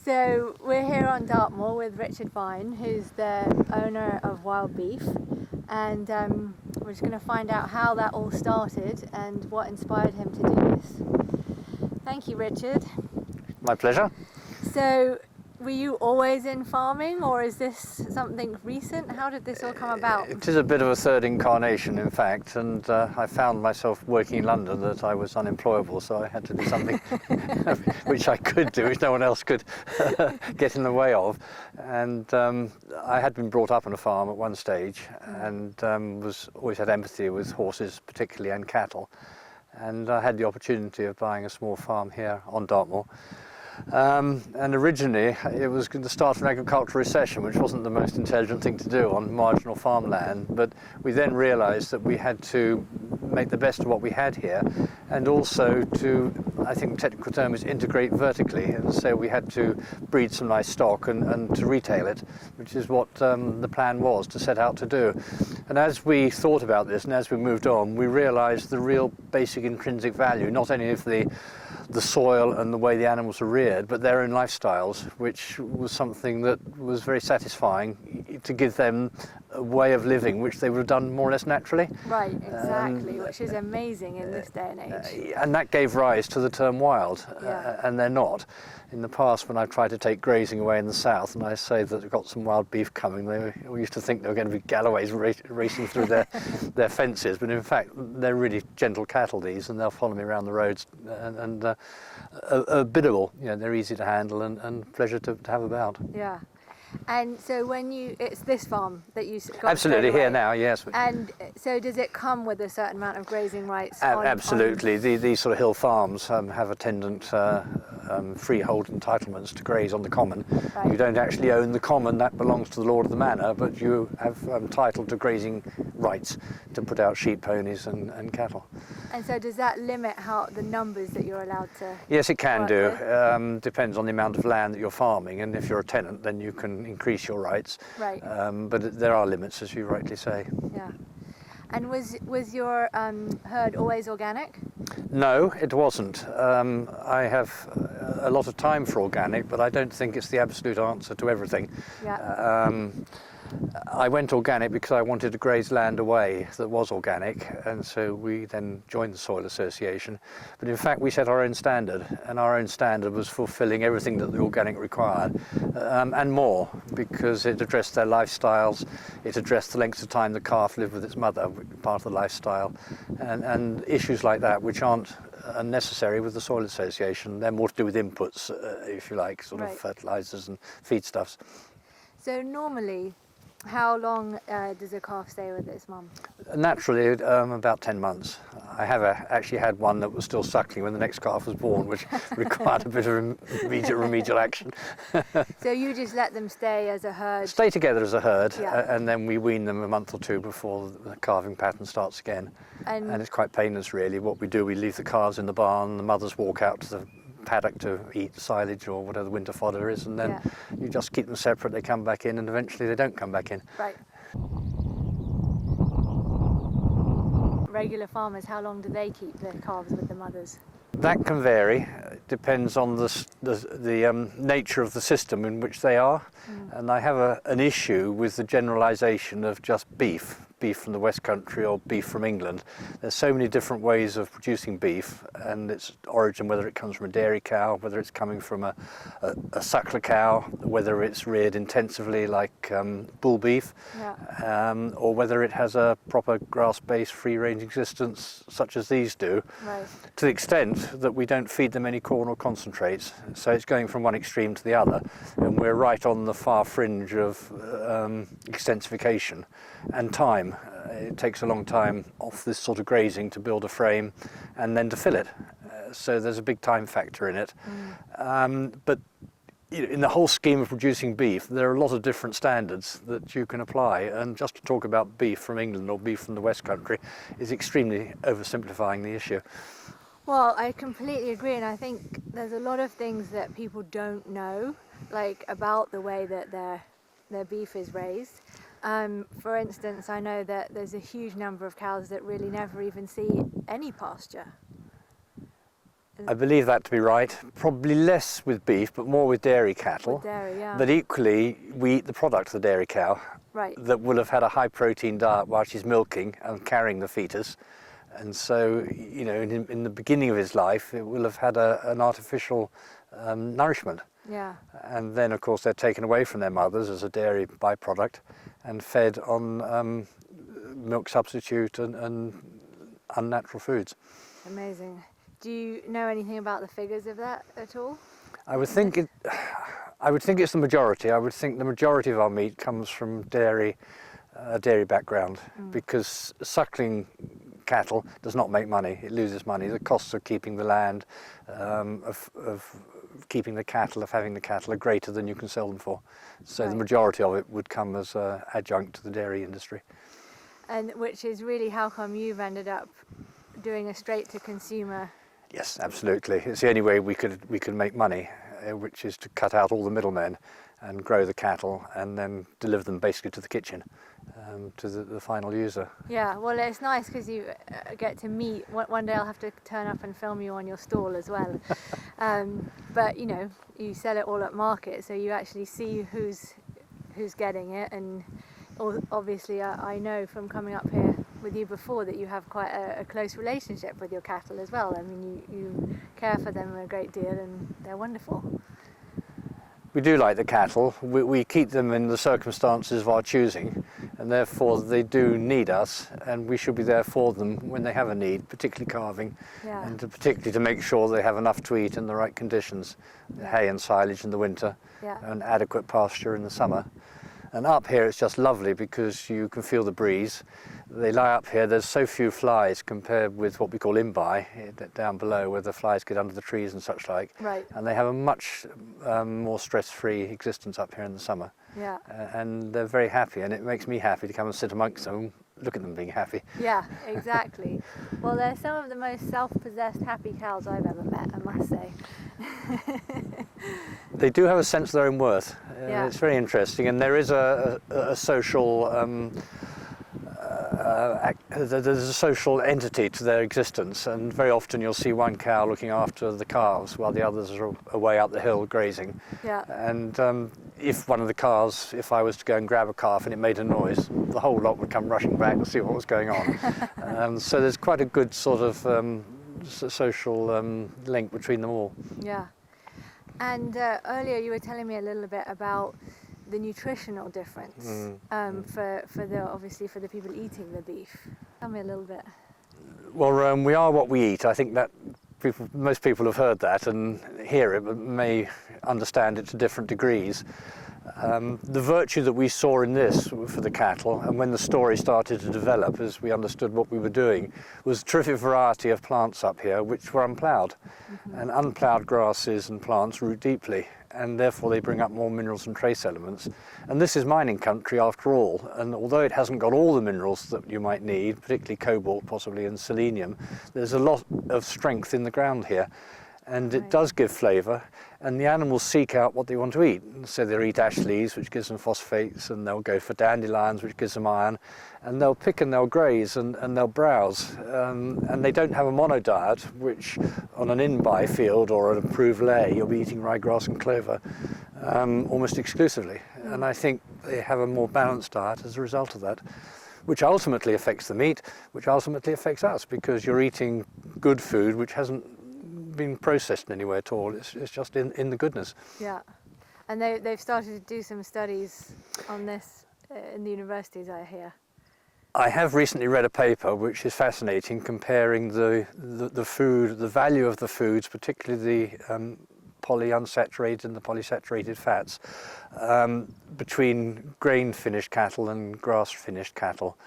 So we're here on Dartmoor with Richard Vine, who's the owner of Wild Beef, and we're just going to find out how that all started and what inspired him to do this. Thank you, Richard. My pleasure. So were you always in farming, or is this something recent? How did this all come about? It is a bit of a third incarnation, in fact, and I found myself working in London that I was unemployable, so I had to do something which I could do, which no one else could get in the way of. And I had been brought up on a farm at one stage, and always had empathy with horses particularly, and cattle. And I had the opportunity of buying a small farm here on Dartmoor. And originally it was going to start an agricultural recession, which wasn't the most intelligent thing to do on marginal farmland, but we then realised that we had to make the best of what we had here, and also to, I think the technical term is, integrate vertically, and so we had to breed some nice stock and to retail it, which is what the plan was to set out to do. And as we thought about this and as we moved on, we realised the real basic intrinsic value, not only of the soil and the way the animals are reared, but their own lifestyles, which was something that was very satisfying to give them a way of living which they would have done more or less naturally. Right, exactly, which is amazing in this day and age. And that gave rise to the term wild, Yeah. and they're not. In the past, when I've tried to take grazing away in the south, and I say that we've got some wild beef coming, we used to think they were going to be Galloways racing through their fences, but in fact they're really gentle cattle, these, and they'll follow me around the roads, and are biddable. You know, they're easy to handle and pleasure to have about. Yeah. And so it's this farm that you got Absolutely, straight away. here now, yes. And so does it come with a certain amount of grazing rights? Absolutely. These sort of hill farms have attendant freehold entitlements to graze on the common. Right. You don't actually own the common, that belongs to the lord of the manor, but you have title to grazing rights to put out sheep, ponies and cattle. And so does that limit the numbers that you're allowed to? Yes, it can work do. with? Depends on the amount of land that you're farming, and if you're a tenant then you can increase your rights. Right. But there are limits, as you rightly say. Yeah. And was your herd always organic? No, it wasn't. I have a lot of time for organic, but I don't think it's the absolute answer to everything. Yeah. I went organic because I wanted to graze land away that was organic, and so we then joined the Soil Association. But in fact we set our own standard, and our own standard was fulfilling everything that the organic required, and more, because it addressed their lifestyles, it addressed the length of time the calf lived with its mother, part of the lifestyle, and issues like that which aren't unnecessary with the Soil Association. They're more to do with inputs, if you like, sort Right. of fertilisers and feedstuffs. So normally, how long does a calf stay with its mum? Naturally, about 10 months. I have actually had one that was still suckling when the next calf was born, which required a bit of remedial action. So you just let them stay as a herd? Stay together as a herd, Yeah. and then we wean them a month or two before the calving pattern starts again. And it's quite painless, really. What we do, we leave the calves in the barn, the mothers walk out to the paddock to eat silage or whatever the winter fodder is, and then Yeah. you just keep them separate. They come back in, and eventually they don't come back in. Right. Regular farmers, how long do they keep the calves with the mothers? That can vary. It depends on the nature of the system in which they are. And I have an issue with the generalisation of just beef from the West Country or beef from England. There's so many different ways of producing beef, and its origin, whether it comes from a dairy cow, whether it's coming from a suckler cow, whether it's reared intensively like bull beef, Yeah. or whether it has a proper grass-based free-range existence such as these do. Right. To the extent that we don't feed them any corn or concentrates. So it's going from one extreme to the other, and we're right on the far fringe of extensification and time. It takes a long time off this sort of grazing to build a frame and then to fill it. So there's a big time factor in it. But in the whole scheme of producing beef, there are a lot of different standards that you can apply, and just to talk about beef from England or beef from the West Country is extremely oversimplifying the issue. Well, I completely agree, and I think there's a lot of things that people don't know, like about the way that their beef is raised. For instance, I know that there's a huge number of cows that really never even see any pasture. I believe that to be right. Probably less with beef, but more with dairy cattle. With dairy, yeah. But equally, we eat the product of the dairy cow. Right. That will have had a high protein diet while she's milking and carrying the fetus. And so, you know, in the beginning of his life, it will have had an artificial nourishment. Yeah. And then, of course, they're taken away from their mothers as a dairy byproduct and fed on milk substitute and unnatural foods. Amazing. Do you know anything about the figures of that at all? I would think it's the majority. I would think the majority of our meat comes from dairy background, because suckling cattle does not make money. It loses money. The costs of keeping the land, of keeping the cattle, of having the cattle, are greater than you can sell them for. So Right. the majority of it would come as an adjunct to the dairy industry. And which is really how come you've ended up doing a straight to consumer. Yes, absolutely. It's the only way we could make money, which is to cut out all the middlemen and grow the cattle and then deliver them basically to the kitchen, to the final user. Yeah, well, it's nice because you get to meet. One day I'll have to turn up and film you on your stall as well. But you know, you sell it all at market, so you actually see who's getting it. And obviously, I know from coming up here with you before that you have quite a close relationship with your cattle as well. I mean, you care for them a great deal, and they're wonderful. We do like the cattle. We keep them in the circumstances of our choosing, and therefore they do need us, and we should be there for them when they have a need, particularly calving, Yeah. and particularly to make sure they have enough to eat in the right conditions, hay and silage in the winter, Yeah. and adequate pasture in the summer. And up here it's just lovely because you can feel the breeze. They lie up here, there's so few flies compared with what we call imbi, down below, where the flies get under the trees and such like. Right. And they have a much more stress-free existence up here in the summer. Yeah. And they're very happy, and it makes me happy to come and sit amongst them, look at them being happy. Yeah, exactly. Well, they're some of the most self-possessed happy cows I've ever met, I must say. They do have a sense of their own worth. Yeah. It's very interesting, and there is a social there's a social entity to their existence, and very often you'll see one cow looking after the calves while the others are away up the hill grazing. Yeah. And if one of the calves, if I was to go and grab a calf and it made a noise, the whole lot would come rushing back and see what was going on. So there's quite a good sort of social link between them all. Yeah. And earlier you were telling me a little bit about the nutritional difference for the obviously for the people eating the beef. Tell me a little bit. Well, we are what we eat. I think that most people have heard that and hear it, but may understand it to different degrees. The virtue that we saw in this for the cattle, and when the story started to develop as we understood what we were doing, was a terrific variety of plants up here which were unploughed. And unploughed grasses and plants root deeply, and therefore they bring up more minerals and trace elements. And this is mining country after all, and although it hasn't got all the minerals that you might need, particularly cobalt possibly and selenium, there's a lot of strength in the ground here. And it does give flavour, and the animals seek out what they want to eat. So they'll eat ash leaves, which gives them phosphates, and they'll go for dandelions, which gives them iron, and they'll pick and they'll graze and they'll browse. And they don't have a mono diet, which on an in-by field or an approved lay, you'll be eating ryegrass and clover almost exclusively. And I think they have a more balanced diet as a result of that, which ultimately affects the meat, which ultimately affects us, because you're eating good food which hasn't been processed in any way at all. It's just in the goodness. Yeah. And they've started to do some studies on this in the universities, I hear. I have recently read a paper which is fascinating, comparing the food, the value of the foods, particularly the polyunsaturated and the polysaturated fats, between grain-finished cattle and grass-finished cattle.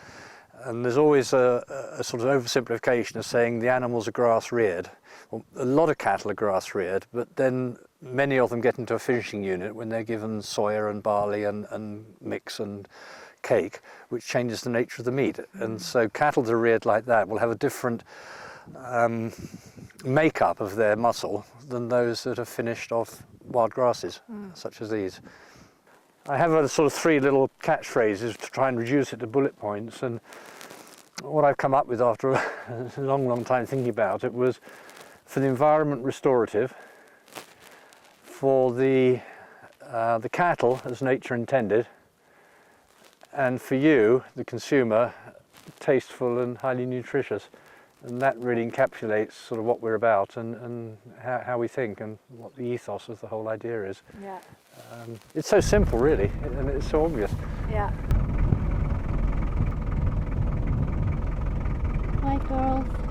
And there's always a sort of oversimplification of saying the animals are grass-reared. Well, a lot of cattle are grass-reared, but then many of them get into a finishing unit when they're given soya and barley and mix and cake, which changes the nature of the meat. And so cattle that are reared like that will have a different makeup of their muscle than those that are finished off wild grasses, such as these. I have a sort of 3 little catchphrases to try and reduce it to bullet points, and what I've come up with after a long time thinking about it was for the environment restorative, for the cattle as nature intended, and for you, the consumer, tasteful and highly nutritious. And that really encapsulates sort of what we're about and how we think and what the ethos of the whole idea is. Yeah. It's so simple, really, and it's so obvious. Yeah. Hi, girls.